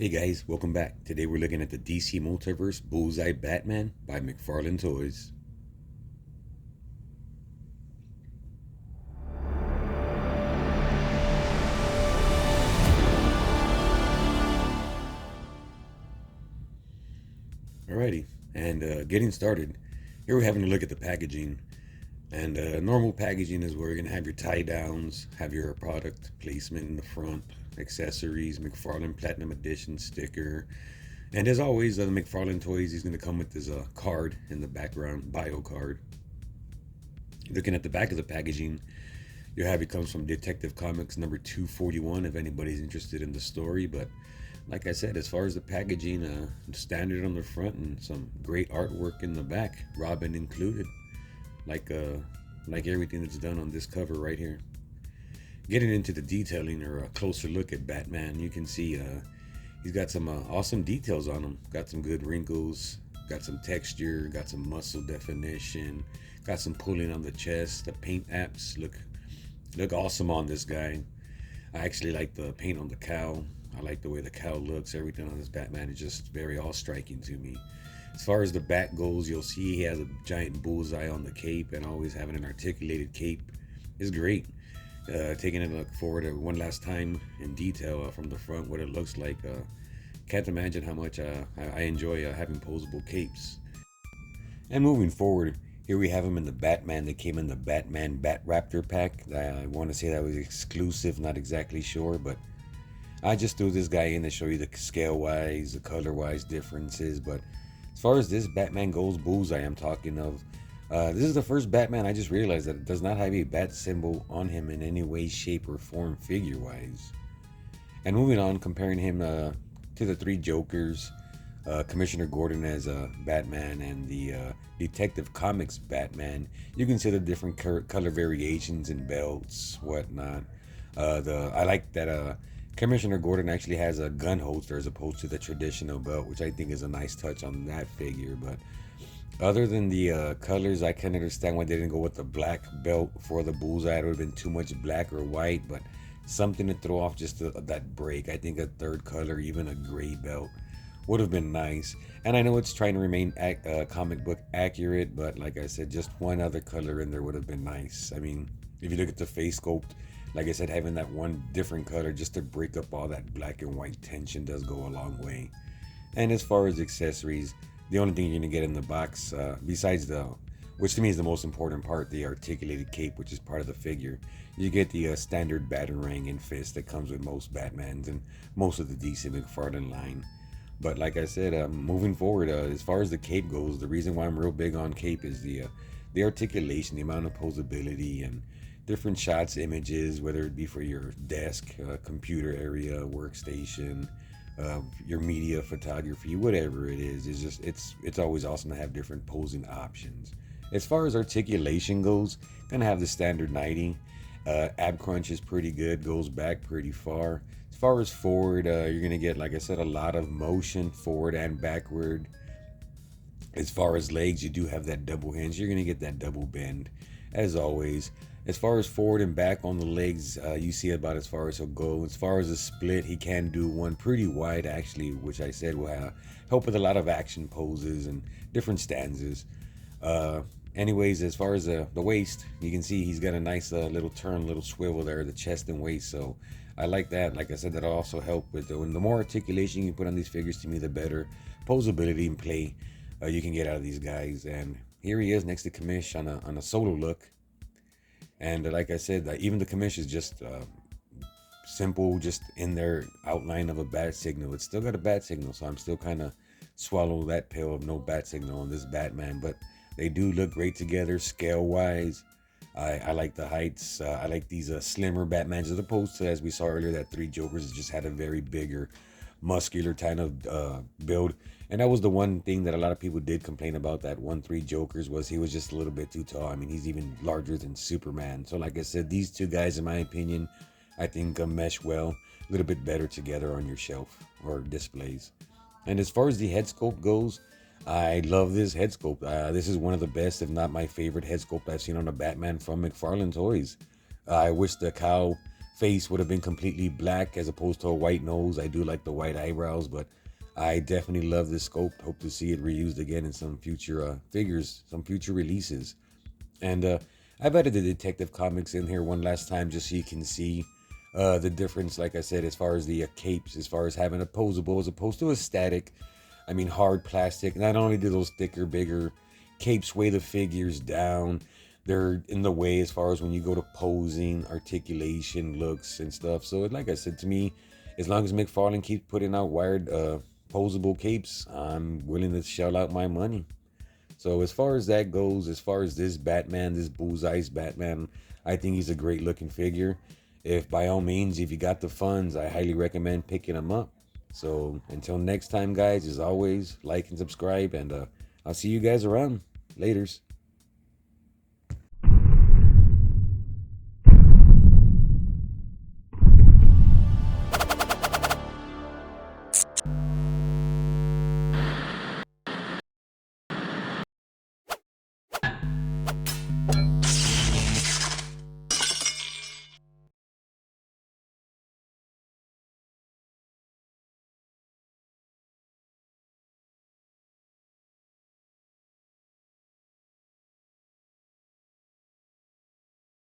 Hey guys, welcome back. Today we're looking at the DC Multiverse Bullseye Batman by Mcfarlane Toys. Alrighty, and getting started. Here we're having a look at the packaging. And normal packaging is where you're going to have your tie downs, have your product placement in the front, accessories, McFarlane Platinum Edition sticker. And as always, the McFarlane Toys, he's going to come with this card in the background, bio card. Looking at the back of the packaging, you have it comes from Detective Comics number 241 if anybody's interested in the story. But like I said, as far as the packaging, standard on the front and some great artwork in the back, Robin included, like uh, like everything that's done on this cover right here. Getting into the detailing or a closer look at Batman, you can see he's got some awesome details on him. Got some good wrinkles, got some texture, got some muscle definition, got some pulling on the chest. The paint apps look awesome on this guy. I actually like the paint on the cowl. I like the way the cowl looks. Everything on this Batman is just very all striking to me. As far as the bat goes, you'll see he has a giant bullseye on the cape, and always having an articulated cape is great. Taking a look forward at one last time in detail from the front, what it looks like. Can't imagine how much I enjoy having posable capes. And moving forward, here we have him in the Batman that came in the Batman Bat Raptor pack. I want to say that was exclusive, not exactly sure, but I just threw this guy in to show you the scale wise, the color wise differences. But as far as this Batman goes, Bullseye, I'm talking of. This is the first Batman I just realized that it does not have a bat symbol on him in any way, shape, or form figure wise. And moving on, comparing him to the three Jokers, Commissioner Gordon as Batman and the Detective Comics Batman, you can see the different color variations in belts, whatnot. I like that Commissioner Gordon actually has a gun holster as opposed to the traditional belt, which I think is a nice touch on that figure. But other than the colors, I can understand why they didn't go with the black belt for the Bullseye. It would have been too much black or white, but something to throw off just that break. I think a third color, even a gray belt, would have been nice. And I know it's trying to remain comic book accurate, but like I said, just one other color in there would have been nice. I mean, if you look at the face sculpt, like I said, having that one different color just to break up all that black and white tension does go a long way. And as far as accessories, the only thing you're gonna get in the box, besides which to me is the most important part, the articulated cape, which is part of the figure, you get the standard batarang and fist that comes with most Batmans and most of the DC McFarlane line. But like I said, moving forward, as far as the cape goes, the reason why I'm real big on cape is the articulation, the amount of posability, and different shots, images, whether it be for your desk, computer area, workstation, your media photography, whatever it is. It's always awesome to have different posing options. As far as articulation goes, gonna have the standard 90. Ab crunch is pretty good, goes back pretty far. As far as forward, you're gonna get, like I said, a lot of motion forward and backward. As far as legs, you do have that double hinge. You're gonna get that double bend, as always. As far as forward and back on the legs, you see about as far as he'll go. As far as a split, he can do one pretty wide, actually, which I said will help with a lot of action poses and different stanzas. Anyways, as far as the waist, you can see he's got a nice little turn, little swivel there, the chest and waist. So I like that. Like I said, that'll also help with the more articulation you put on these figures, to me, the better posability and play you can get out of these guys. And here he is next to Commish on a solo look. And like I said, even the Commish is just simple, just in their outline of a bat signal. It's still got a bat signal, so I'm still kind of swallow that pill of no bat signal on this Batman. But they do look great together, scale-wise. I like the heights. I like these slimmer Batmans as opposed to, as we saw earlier, that three Jokers just had a very bigger, muscular kind of build. And that was the one thing that a lot of people did complain about, that 1-3 Jokers, was he was just a little bit too tall. I mean, he's even larger than Superman. So like I said, these two guys, in my opinion, I think mesh well, a little bit better together on your shelf or displays. And as far as the head sculpt goes, I love this head sculpt. This is one of the best, if not my favorite head sculpt I've seen on a Batman from Mcfarlane Toys. I wish the cowl face would have been completely black as opposed to a white nose. I do like the white eyebrows, but I definitely love this sculpt. Hope to see it reused again in some future figures, some future releases. And I've added the Detective Comics in here one last time just so you can see the difference, like I said, as far as the capes, as far as having a posable as opposed to a static. I mean, hard plastic. Not only do those thicker, bigger capes weigh the figures down, they're in the way as far as when you go to posing, articulation, looks, and stuff. So, like I said, to me, as long as Mcfarlane keeps putting out wired, posable capes, I'm willing to shell out my money. So as far as that goes, as far as this Batman, this Bullseye's Batman, I think he's a great looking figure. If by all means, if you got the funds, I highly recommend picking him up. So until next time, guys, as always, like and subscribe, and I'll see you guys around. Laters.